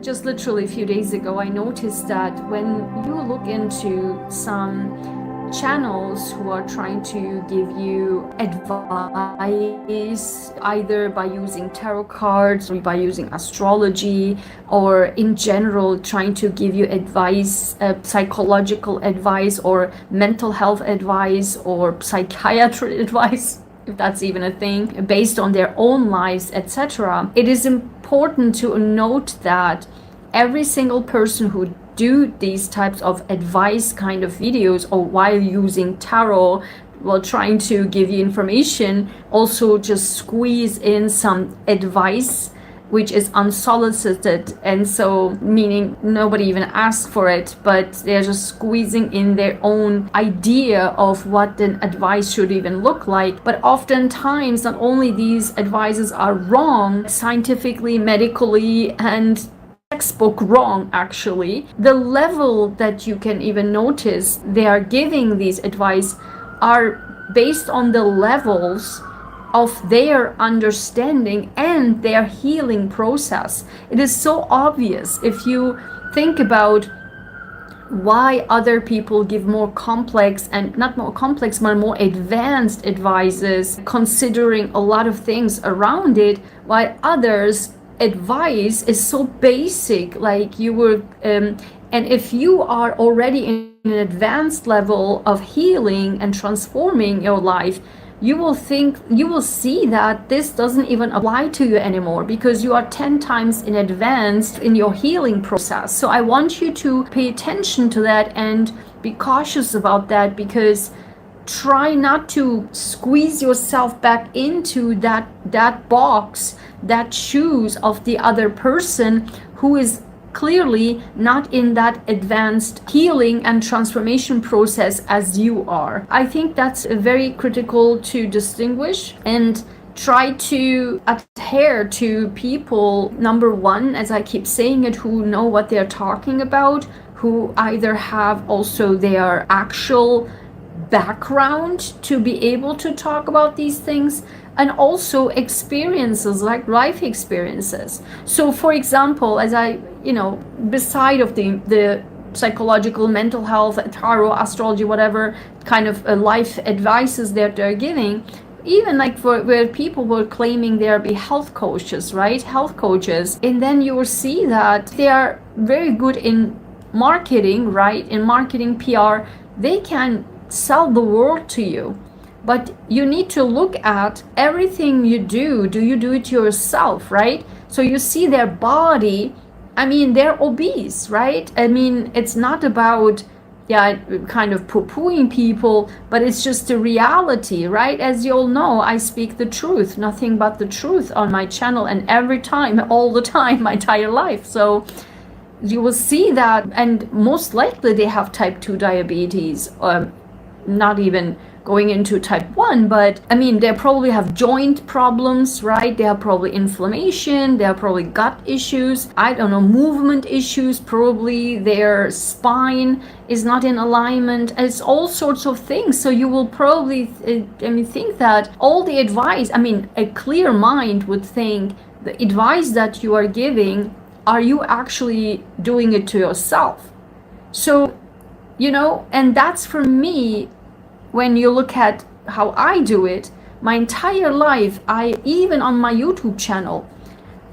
Just literally a few days ago, I noticed that when you look into some channels who are trying to give you advice, either by using tarot cards or by using astrology, or in general trying to give you advice, psychological advice or mental health advice or psychiatry advice, if that's even a thing, based on their own lives, etc. It is important to note that every single person who do these types of advice kind of videos, or while using tarot, while trying to give you information, also just squeeze in some advice which is unsolicited, and so meaning nobody even asked for it, but they're just squeezing in their own idea of what an advice should even look like. But oftentimes not only these advices are wrong, scientifically, medically, and textbook wrong, actually, the level that you can even notice they are giving these advice are based on the levels of their understanding and their healing process. It is so obvious if you think about why other people give more complex, and not more complex, but more advanced advices, considering a lot of things around it, while others' advice is so basic, like you were, and if you are already in an advanced level of healing and transforming your life, you will see that this doesn't even apply to you anymore, because you are 10 times in advance in your healing process. So I want you to pay attention to that and be cautious about that, because try not to squeeze yourself back into that box, that shoes of the other person who is clearly not in that advanced healing and transformation process as you are. I think that's very critical to distinguish, and try to adhere to people, number one, as I keep saying it, who know what they're talking about, who either have also their actual background to be able to talk about these things, and also experiences, like life experiences. So for example, as I, beside of the psychological, mental health, tarot, astrology, whatever kind of life advices that they're giving, even like for where people were claiming they'll be health coaches, right? Health coaches. And then you will see that they are very good in marketing, right? In marketing, PR, they can sell the world to you. But you need to look at everything you do you do it yourself, right? So you see their body, I mean, they're obese, right? I mean, it's not about, kind of poo-pooing people, but it's just the reality, right? As you all know, I speak the truth, nothing but the truth on my channel, and every time, all the time, my entire life. So you will see that, and most likely they have type 2 diabetes, not even going into type 1, but I mean, they probably have joint problems, right? They have probably inflammation, they have probably gut issues, I don't know, movement issues, probably their spine is not in alignment. It's all sorts of things. So you will probably think that all the advice, a clear mind would think the advice that you are giving, are you actually doing it to yourself? So, and that's for me. When you look at how I do it, my entire life, even on my YouTube channel,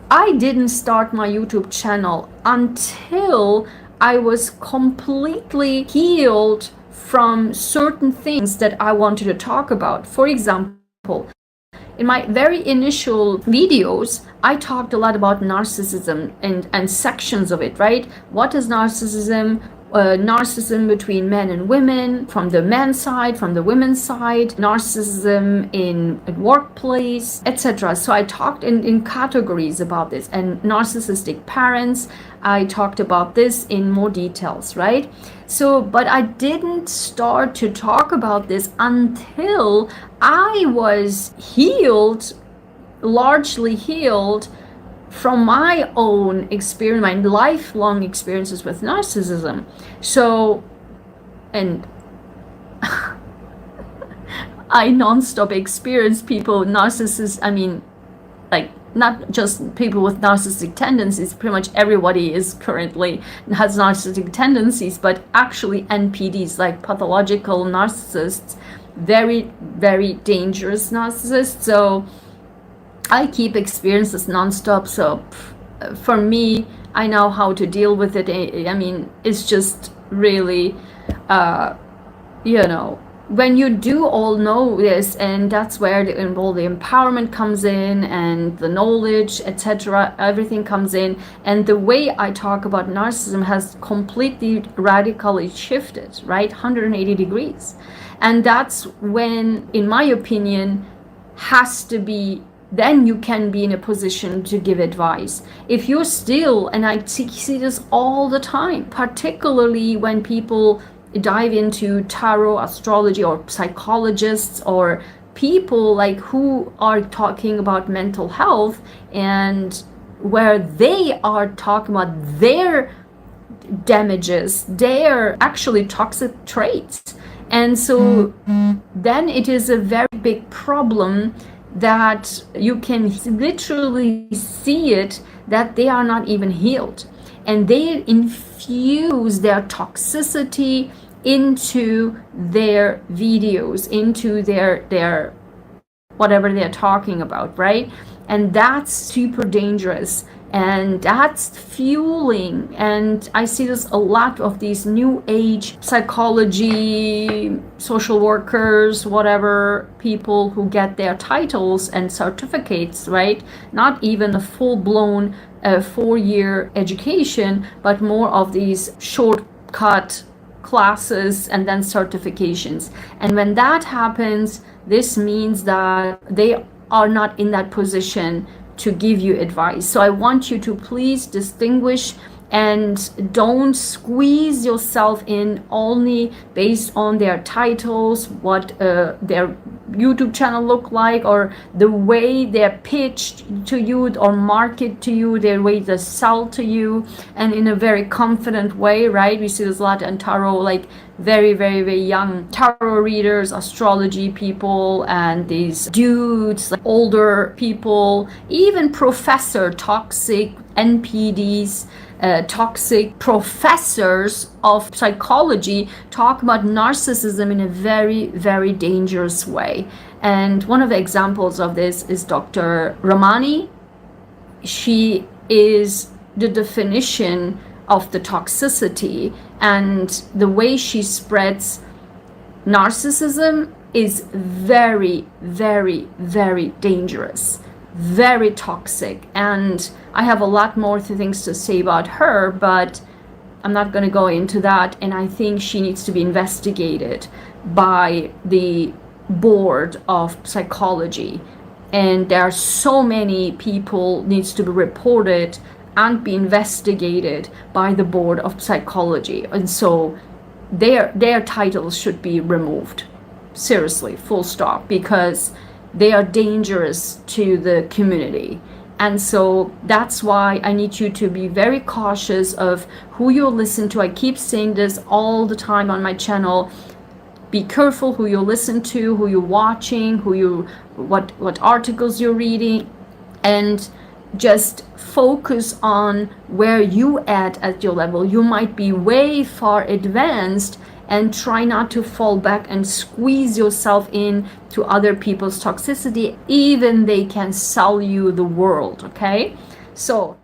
I didn't start my YouTube channel until I was completely healed from certain things that I wanted to talk about. For example, in my very initial videos, I talked a lot about narcissism and sections of it, right? What is narcissism? Narcissism between men and women, from the men's side, from the women's side, narcissism in a workplace, etc. So I talked in categories about this, and narcissistic parents, I talked about this in more details, right? So, but I didn't start to talk about this until I was healed, largely healed, from my own experience, my lifelong experiences with narcissism. So, and I non-stop experience people, narcissists, not just people with narcissistic tendencies, pretty much everybody is currently has narcissistic tendencies, but actually NPDs, like pathological narcissists, very, very dangerous narcissists. So I keep experiences nonstop. So for me, I know how to deal with it. I mean, it's just really, you know, when you do all know this, and that's where the empowerment comes in, and the knowledge, etc., everything comes in, and the way I talk about narcissism has completely radically shifted, right? 180 degrees. And that's when, in my opinion, has to be, then you can be in a position to give advice. If you're still, and I see this all the time, particularly when people dive into tarot, astrology, or psychologists, or people like who are talking about mental health, and where they are talking about their damages, their actually toxic traits. And so then it is a very big problem that you can literally see it, that they are not even healed, and they infuse their toxicity into their videos, into their whatever they're talking about, right? And that's super dangerous, and that's fueling, and I see this a lot of these new age psychology, social workers, whatever, people who get their titles and certificates, right? Not even a full-blown 4-year education, but more of these shortcut classes and then certifications. And when that happens, this means that they are not in that position to give you advice. So I want you to please distinguish and don't squeeze yourself in only based on their titles, what their YouTube channel look like, or the way they're pitched to you or market to you, their way they sell to you, and in a very confident way, right? We see this a lot in tarot, like very, very, very young tarot readers, astrology people, and these dudes, like older people, even professor toxic NPDs, toxic professors of psychology talk about narcissism in a very, very dangerous way. And one of the examples of this is Dr. Ramani. She is the definition of the toxicity, and the way she spreads narcissism is very, very, very dangerous, very toxic. And I have a lot more things to say about her, but I'm not going to go into that. And I think she needs to be investigated by the board of psychology. And there are so many people needs to be reported and be investigated by the board of psychology. And so their titles should be removed. Seriously, full stop, because they are dangerous to the community. And so that's why I need you to be very cautious of who you listen to. I keep saying this all the time on my channel. Be careful who you listen to, who you're watching, what articles you're reading, and just focus on where you at your level. You might be way far advanced, and try not to fall back and squeeze yourself in to other people's toxicity, even they can sell you the world, okay? So